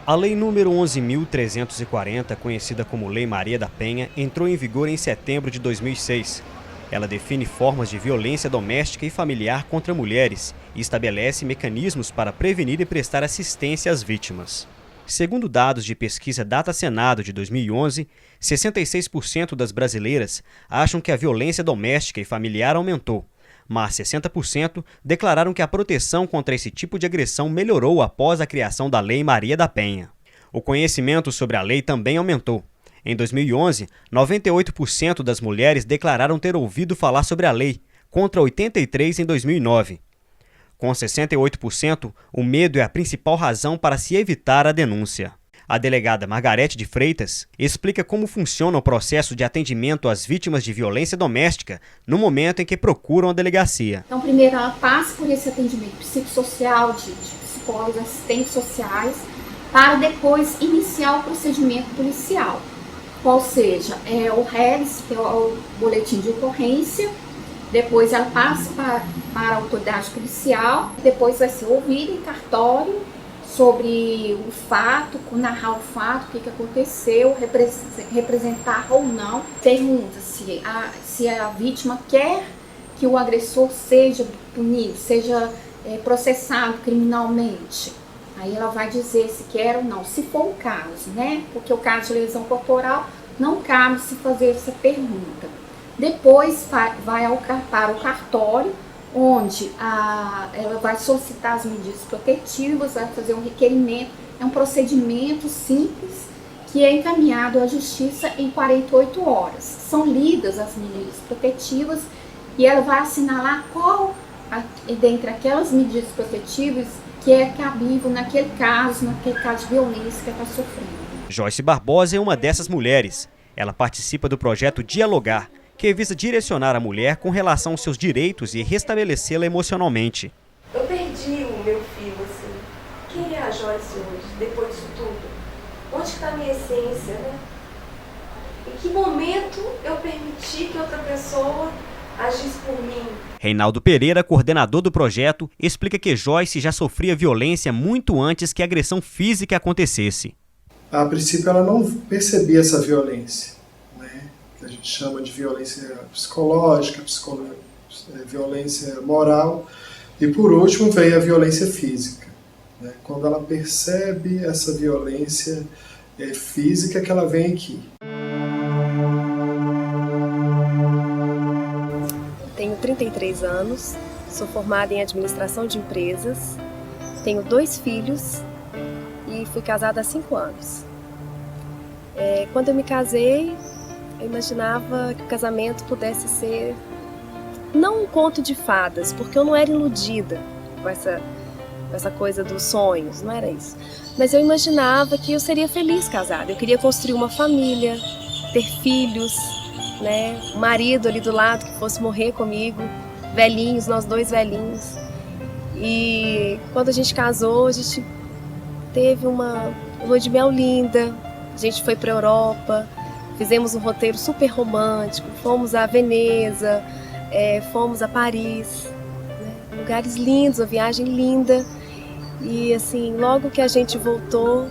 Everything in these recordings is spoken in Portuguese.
A Lei nº 11.340, conhecida como Lei Maria da Penha, entrou em vigor em setembro de 2006. Ela define formas de violência doméstica e familiar contra mulheres e estabelece mecanismos para prevenir e prestar assistência às vítimas. Segundo dados de pesquisa Data Senado de 2011, 66% das brasileiras acham que a violência doméstica e familiar aumentou, mas 60% declararam que a proteção contra esse tipo de agressão melhorou após a criação da Lei Maria da Penha. O conhecimento sobre a lei também aumentou. Em 2011, 98% das mulheres declararam ter ouvido falar sobre a lei, contra 83% em 2009. Com 68%, o medo é a principal razão para se evitar a denúncia. A delegada Margarete de Freitas explica como funciona o processo de atendimento às vítimas de violência doméstica no momento em que procuram a delegacia. Então, primeiro ela passa por esse atendimento psicossocial, de psicólogos, assistentes sociais, para depois iniciar o procedimento policial. Ou seja, o RELS, que é o boletim de ocorrência, depois ela passa para a autoridade policial, depois vai ser ouvida em cartório sobre o fato, narrar o fato, o que aconteceu, representar ou não. Pergunta se a vítima quer que o agressor seja punido, seja processado criminalmente. Aí ela vai dizer se quer ou não, se for o caso, né? Porque o caso de lesão corporal não cabe se fazer essa pergunta. Depois vai para o cartório, onde ela vai solicitar as medidas protetivas, vai fazer um requerimento. É um procedimento simples que é encaminhado à justiça em 48 horas. São lidas as medidas protetivas e ela vai assinalar qual, dentre aquelas medidas protetivas, que é cabível naquele caso de violência que ela está sofrendo. Joyce Barbosa é uma dessas mulheres. Ela participa do projeto Dialogar, que visa direcionar a mulher com relação aos seus direitos e restabelecê-la emocionalmente. Eu perdi o meu filho, assim. Quem é a Joyce hoje, depois disso tudo? Onde está a minha essência, né? Em que momento eu permiti que outra pessoa agisse por mim? Reinaldo Pereira, coordenador do projeto, explica que Joyce já sofria violência muito antes que a agressão física acontecesse. A princípio ela não percebia essa violência, né? Que a gente chama de violência psicológica, violência moral, e por último veio a violência física, né? Quando ela percebe essa violência física que ela vem aqui. Tenho 33 anos, sou formada em administração de empresas, tenho 2 filhos e fui casada há 5 anos. Quando eu me casei, eu imaginava que o casamento pudesse ser não um conto de fadas, porque eu não era iludida com essa coisa dos sonhos, não era isso. Mas eu imaginava que eu seria feliz casada, eu queria construir uma família, ter filhos, né? Um marido ali do lado que fosse morrer comigo, velhinhos, nós 2 velhinhos. E quando a gente casou, a gente teve uma lua de mel linda, a gente foi para a Europa, fizemos um roteiro super romântico, fomos a Veneza, fomos a Paris, né? Lugares lindos, uma viagem linda. E assim, logo que a gente voltou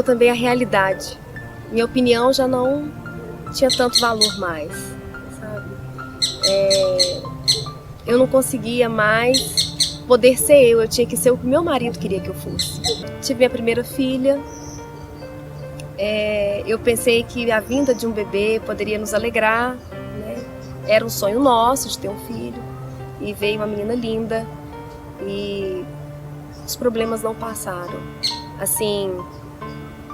também a realidade. Minha opinião já não tinha tanto valor mais, sabe? Eu não conseguia mais poder ser eu tinha que ser o que meu marido queria que eu fosse. Tive minha primeira filha, eu pensei que a vinda de um bebê poderia nos alegrar, né? Era um sonho nosso de ter um filho, e veio uma menina linda, e os problemas não passaram. Assim,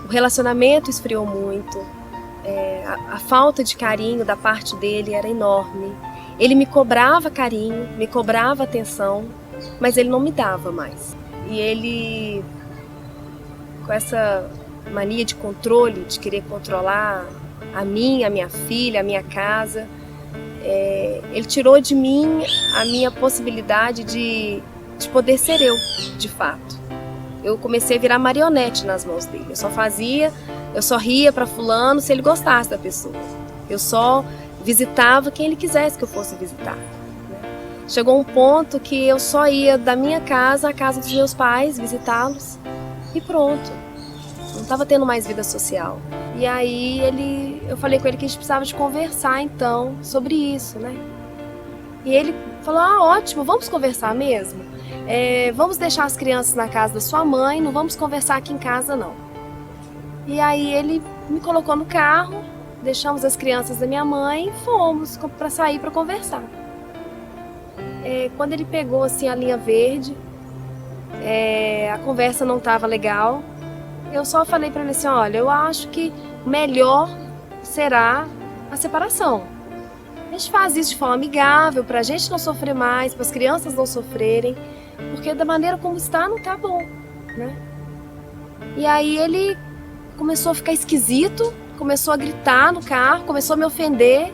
o relacionamento esfriou muito, a falta de carinho da parte dele era enorme. Ele me cobrava carinho, me cobrava atenção, mas ele não me dava mais. E ele, com essa mania de controle, de querer controlar a minha filha, a minha casa, ele tirou de mim a minha possibilidade de poder ser eu, de fato. Eu comecei a virar marionete nas mãos dele. Eu só ria para fulano se ele gostasse da pessoa. Eu só visitava quem ele quisesse que eu fosse visitar, né? Chegou um ponto que eu só ia da minha casa à casa dos meus pais, visitá-los, e pronto. Não estava tendo mais vida social. E aí eu falei com ele que a gente precisava de conversar então sobre isso, né? E ele falou, ótimo, vamos conversar mesmo? Vamos deixar as crianças na casa da sua mãe, não vamos conversar aqui em casa não. E aí ele me colocou no carro, deixamos as crianças da minha mãe e fomos para sair para conversar. Quando ele pegou assim a linha verde, a conversa não estava legal, eu só falei para ele assim, olha, eu acho que melhor será a separação. A gente faz isso de forma amigável, para a gente não sofrer mais, para as crianças não sofrerem, porque da maneira como está não está bom, né? E aí ele começou a ficar esquisito, começou a gritar no carro, começou a me ofender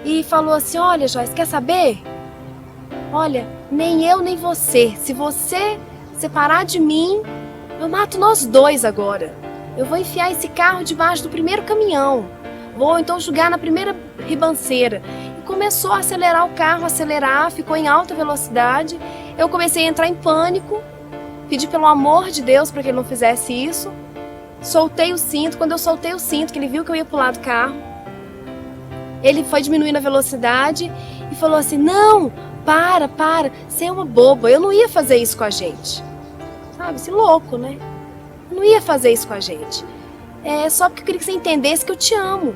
e falou assim, olha Joyce, quer saber? Olha, nem eu nem você, se você separar de mim, eu mato nós dois agora. Eu vou enfiar esse carro debaixo do primeiro caminhão, vou então jogar na primeira ribanceira. E começou a acelerar o carro, ficou em alta velocidade. Eu comecei a entrar em pânico, pedi pelo amor de Deus para que ele não fizesse isso. Soltei o cinto, quando eu soltei o cinto, que ele viu que eu ia pular do carro, ele foi diminuindo a velocidade e falou assim, não, para, você é uma boba, eu não ia fazer isso com a gente. Sabe, esse louco, né? Eu não ia fazer isso com a gente. Só porque eu queria que você entendesse que eu te amo.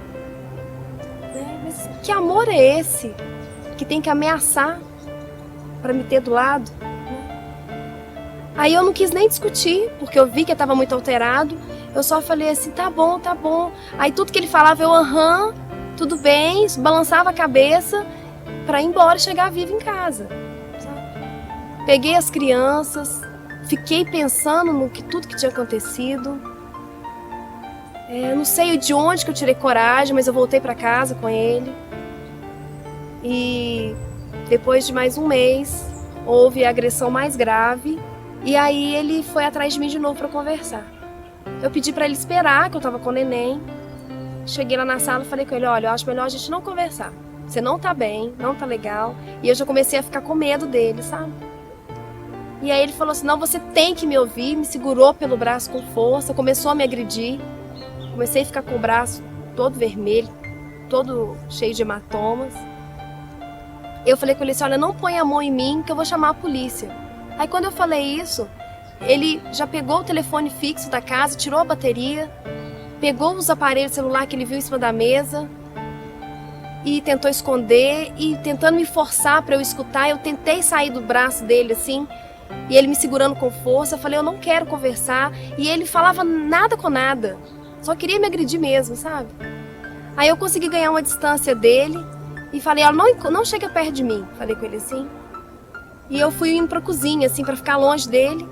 Mas que amor é esse? Que tem que ameaçar para me ter do lado? Aí eu não quis nem discutir, porque eu vi que eu estava muito alterado. Eu só falei assim, tá bom. Aí tudo que ele falava, eu tudo bem, balançava a cabeça para ir embora e chegar vivo em casa. Sabe? Peguei as crianças, fiquei pensando no tudo que tinha acontecido. Não sei de onde que eu tirei coragem, mas eu voltei para casa com ele. E depois de mais um mês, houve a agressão mais grave. E aí ele foi atrás de mim de novo para conversar. Eu pedi para ele esperar, que eu estava com o neném. Cheguei lá na sala e falei com ele, olha, eu acho melhor a gente não conversar. Você não tá bem, não tá legal. E eu já comecei a ficar com medo dele, sabe? E aí ele falou assim, não, você tem que me ouvir. Me segurou pelo braço com força, começou a me agredir. Comecei a ficar com o braço todo vermelho, todo cheio de hematomas. Eu falei com ele assim, olha, não põe a mão em mim que eu vou chamar a polícia. Aí quando eu falei isso, ele já pegou o telefone fixo da casa, tirou a bateria, pegou os aparelhos celular que ele viu em cima da mesa e tentou esconder e tentando me forçar para eu escutar. Eu tentei sair do braço dele assim e ele me segurando com força. Eu falei, eu não quero conversar. E ele falava nada com nada, só queria me agredir mesmo, sabe? Aí eu consegui ganhar uma distância dele e falei, olha, não chega perto de mim. Falei com ele assim. E eu fui indo pra cozinha, assim, pra ficar longe dele.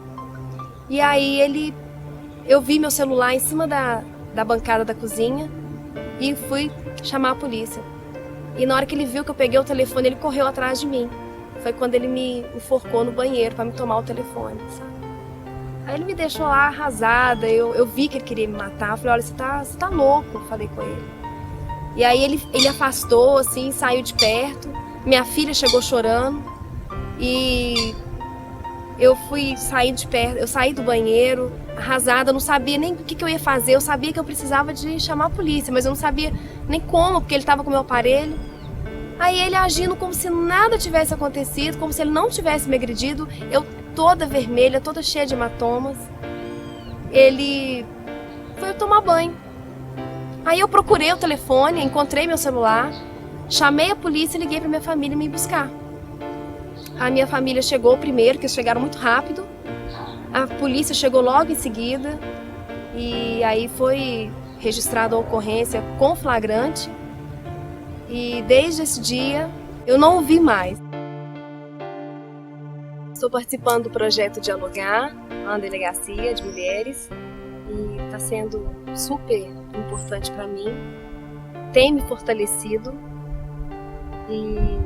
E aí eu vi meu celular em cima da bancada da cozinha e fui chamar a polícia. E na hora que ele viu que eu peguei o telefone, ele correu atrás de mim. Foi quando ele me enforcou no banheiro pra me tomar o telefone, sabe? Aí ele me deixou lá arrasada, eu vi que ele queria me matar. Eu falei, olha, você tá louco, eu falei com ele. E aí ele afastou, assim, saiu de perto. Minha filha chegou chorando. E eu saí de perto, eu saí do banheiro, arrasada, não sabia nem o que eu ia fazer. Eu sabia que eu precisava de chamar a polícia, mas eu não sabia nem como, porque ele estava com o meu aparelho. Aí ele agindo como se nada tivesse acontecido, como se ele não tivesse me agredido. Eu toda vermelha, toda cheia de hematomas. Ele foi tomar banho. Aí eu procurei o telefone, encontrei meu celular, chamei a polícia e liguei para minha família me buscar. A minha família chegou primeiro, porque eles chegaram muito rápido. A polícia chegou logo em seguida. E aí foi registrada a ocorrência com flagrante. E desde esse dia eu não o vi mais. Estou participando do projeto Dialogar, uma delegacia de mulheres. E está sendo super importante para mim. Tem me fortalecido. E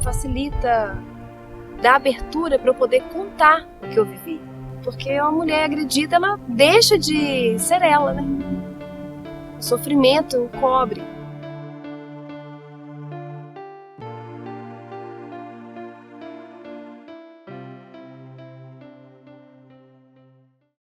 facilita, dá abertura para eu poder contar o que eu vivi. Porque uma mulher agredida, ela deixa de ser ela, né? O sofrimento encobre.